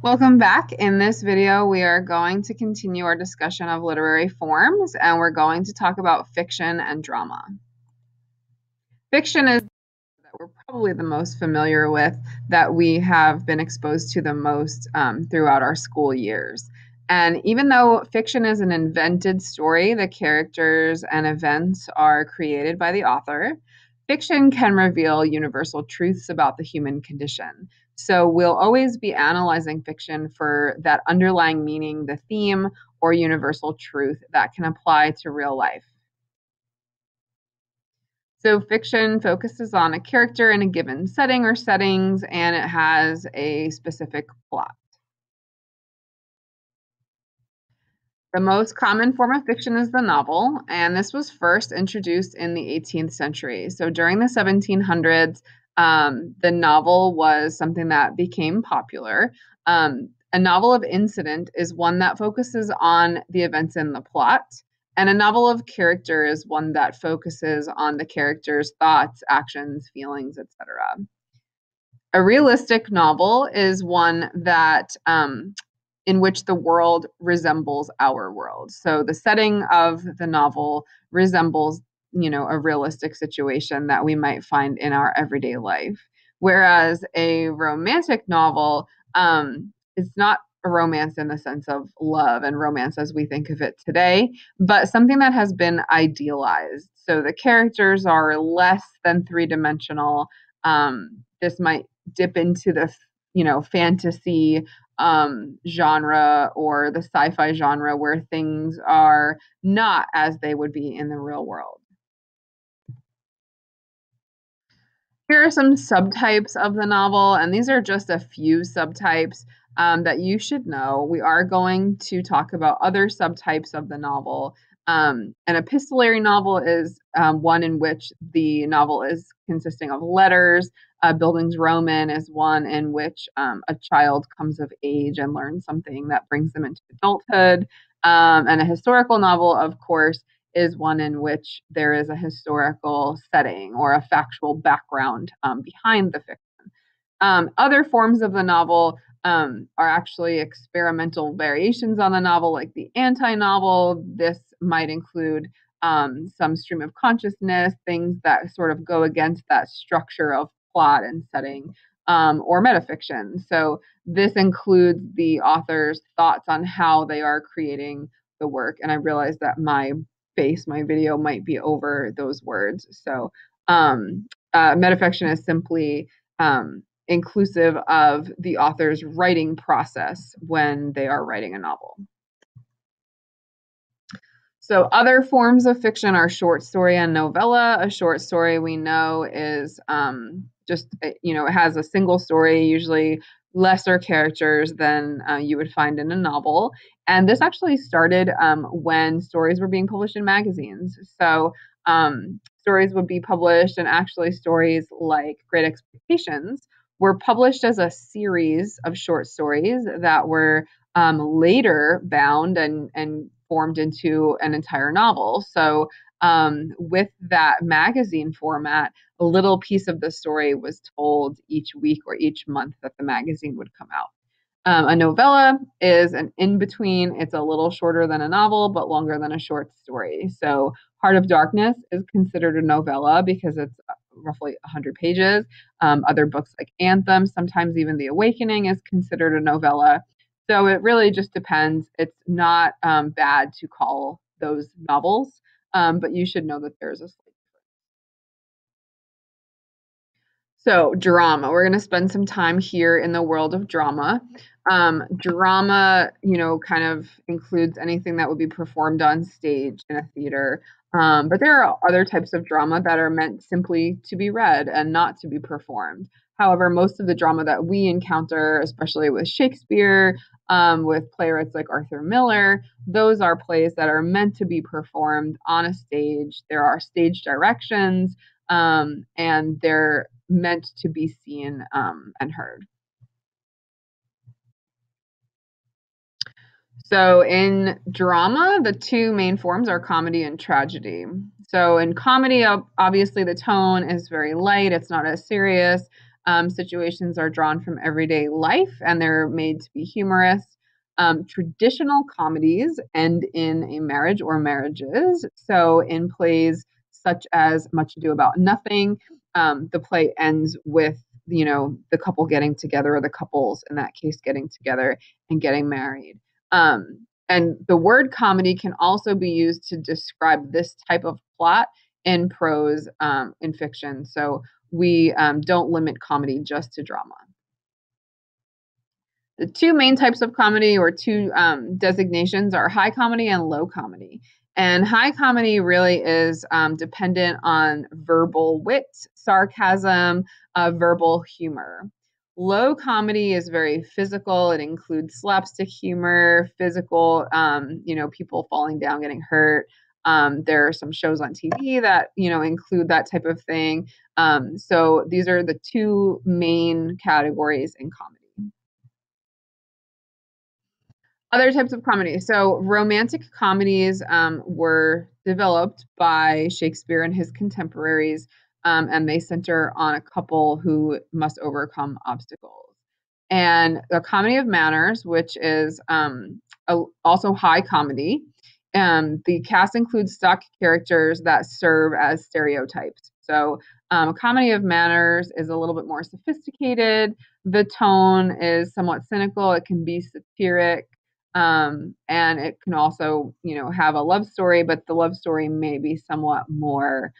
Welcome back. In this video, we are going to continue our discussion of literary forms, and we're going to talk about fiction and drama. Fiction is that we're probably the most familiar with, that we have been exposed to the most throughout our school years. And even though fiction is an invented story, the characters and events are created by the author. Fiction can reveal universal truths about the human condition. So we'll always be analyzing fiction for that underlying meaning, the theme, or universal truth that can apply to real life. So fiction focuses on a character in a given setting or settings, and it has a specific plot. The most common form of fiction is the novel, and this was first introduced in the 18th century. So during the 1700s, the novel was something that became popular. A novel of incident is one that focuses on the events in the plot, and a novel of character is one that focuses on the character's thoughts, actions, feelings, etc. A realistic novel is one that in which the world resembles our world. So the setting of the novel resembles, a realistic situation that we might find in our everyday life. Whereas a romantic novel is not a romance in the sense of love and romance as we think of it today, but something that has been idealized. So the characters are less than three-dimensional. This might dip into the fantasy genre or the sci-fi genre where things are not as they would be in the real world. Here are some subtypes of the novel, and these are just a few subtypes that you should know. We are going to talk about other subtypes of the novel. An epistolary novel is one in which the novel is consisting of letters. Bildungsroman is one in which a child comes of age and learns something that brings them into adulthood. And a historical novel, of course, is one in which there is a historical setting or a factual background behind the fiction. Other forms of the novel are actually experimental variations on the novel, like the anti-novel. This might include some stream of consciousness, things that sort of go against that structure of plot and setting, or metafiction. So this includes the author's thoughts on how they are creating the work. And I realize that my video might be over those words. So metafiction is simply inclusive of the author's writing process when they are writing a novel. So other forms of fiction are short story and novella. A short story we know is it has a single story, usually lesser characters than you would find in a novel. And this actually started when stories were being published in magazines. So stories would be published, and actually stories like Great Expectations were published as a series of short stories that were later bound and formed into an entire novel. So with that magazine format, a little piece of the story was told each week or each month that the magazine would come out. A novella is an in-between. It's a little shorter than a novel, but longer than a short story. So Heart of Darkness is considered a novella because it's roughly 100 pages. Other books like Anthem, sometimes even The Awakening, is considered a novella. So it really just depends. It's not bad to call those novels, but you should know that there's a slight difference. So drama, we're going to spend some time here in the world of drama. Drama, kind of includes anything that would be performed on stage in a theater. But there are other types of drama that are meant simply to be read and not to be performed. However, most of the drama that we encounter, especially with Shakespeare, with playwrights like Arthur Miller, those are plays that are meant to be performed on a stage. There are stage directions, and they're meant to be seen and heard. So in drama, the two main forms are comedy and tragedy. So in comedy, obviously the tone is very light. It's not as serious. Situations are drawn from everyday life and they're made to be humorous. Traditional comedies end in a marriage or marriages. So in plays such as Much Ado About Nothing, the play ends with the couple getting together, or the couples in that case getting together and getting married. And the word comedy can also be used to describe this type of plot in prose, in fiction. So we don't limit comedy just to drama. The two main types of comedy, or two designations, are high comedy and low comedy. And high comedy really is dependent on verbal wit, sarcasm, verbal humor. Low comedy is very physical. It includes slapstick humor, physical, people falling down, getting hurt. There are some shows on TV that include that type of thing. So these are the two main categories in comedy. Other types of comedy. So romantic comedies were developed by Shakespeare and his contemporaries, and they center on a couple who must overcome obstacles. And the Comedy of Manners, which is also high comedy, the cast includes stock characters that serve as stereotypes. So a Comedy of Manners is a little bit more sophisticated. The tone is somewhat cynical. It can be satiric. And it can also, have a love story, but the love story may be somewhat more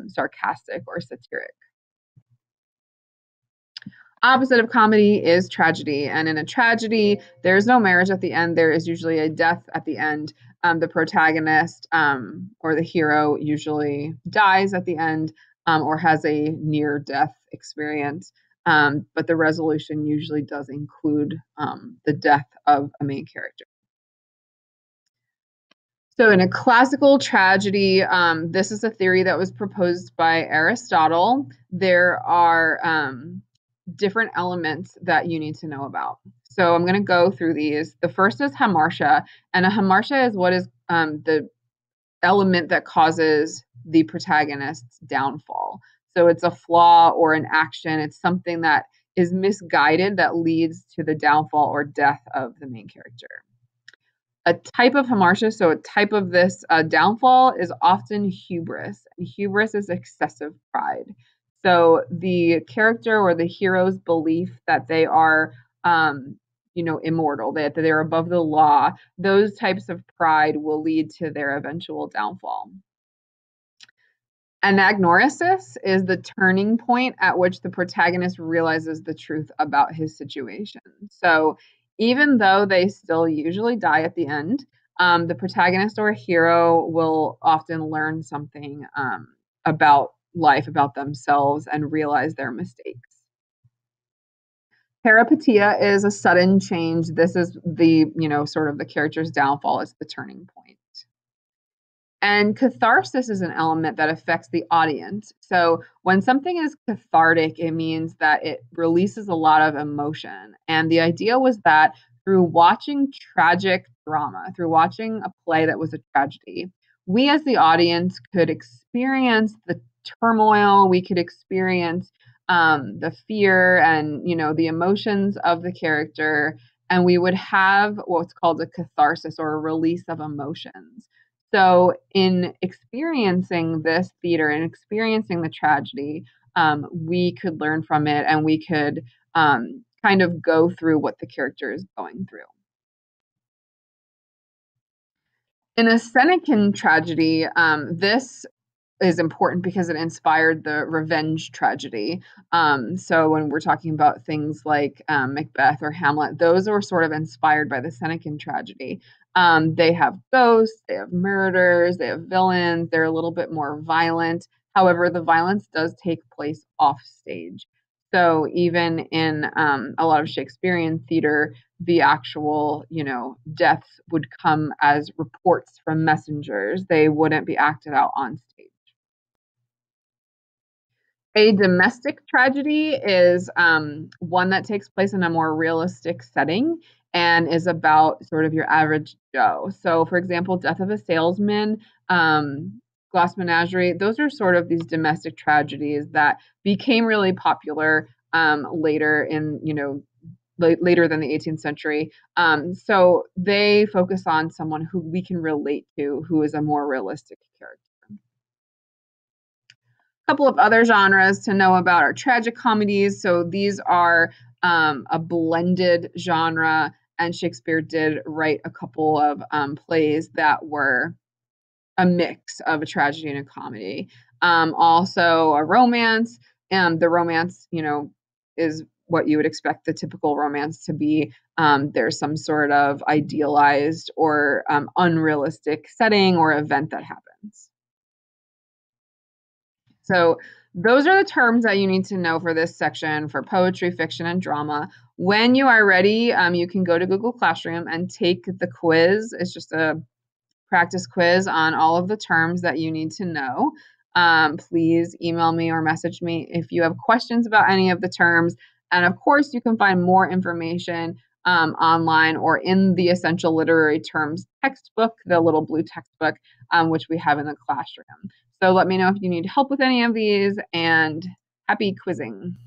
sarcastic or satiric. Opposite of comedy is tragedy. And in a tragedy, there's no marriage at the end. There is usually a death at the end. The protagonist or the hero usually dies at the end, or has a near death experience. But the resolution usually does include the death of a main character. So in a classical tragedy, this is a theory that was proposed by Aristotle. There are different elements that you need to know about. So I'm going to go through these. The first is hamartia, and a hamartia is what is the element that causes the protagonist's downfall. So it's a flaw or an action. It's something that is misguided that leads to the downfall or death of the main character. A type of hamartia, so a type of this downfall, is often hubris. And hubris is excessive pride. So the character or the hero's belief that they are, immortal, that they're above the law, those types of pride will lead to their eventual downfall. Anagnorisis is the turning point at which the protagonist realizes the truth about his situation. So even though they still usually die at the end, the protagonist or hero will often learn something about life, about themselves, and realize their mistakes. Peripeteia is a sudden change. This is the, sort of the character's downfall. It's the turning point. And catharsis is an element that affects the audience. So when something is cathartic, it means that it releases a lot of emotion. And the idea was that through watching tragic drama, through watching a play that was a tragedy, we as the audience could experience the turmoil, we could experience the fear and, the emotions of the character, and we would have what's called a catharsis, or a release of emotions. So in experiencing this theater and experiencing the tragedy, we could learn from it, and we could kind of go through what the character is going through. In a Senecan tragedy, this is important because it inspired the revenge tragedy. So when we're talking about things like Macbeth or Hamlet, those were sort of inspired by the Senecan tragedy. They have ghosts, they have murders, they have villains, they're a little bit more violent. However, the violence does take place off stage. So even in a lot of Shakespearean theater, the actual, deaths would come as reports from messengers. They wouldn't be acted out on stage. A domestic tragedy is one that takes place in a more realistic setting and is about sort of your average Joe. So, for example, Death of a Salesman, Glass Menagerie, those are sort of these domestic tragedies that became really popular later in, later than the 18th century. So they focus on someone who we can relate to, who is a more realistic character. A couple of other genres to know about are tragic comedies. So these are a blended genre, and Shakespeare did write a couple of plays that were a mix of a tragedy and a comedy. Also, a romance. The romance, is what you would expect the typical romance to be. There's some sort of idealized or unrealistic setting or event that happens. So those are the terms that you need to know for this section for poetry, fiction, and drama. When you are ready, you can go to Google Classroom and take the quiz. It's just a practice quiz on all of the terms that you need to know. Please email me or message me if you have questions about any of the terms. And of course, you can find more information online or in the Essential Literary Terms textbook, the little blue textbook, which we have in the classroom. So let me know if you need help with any of these, and happy quizzing.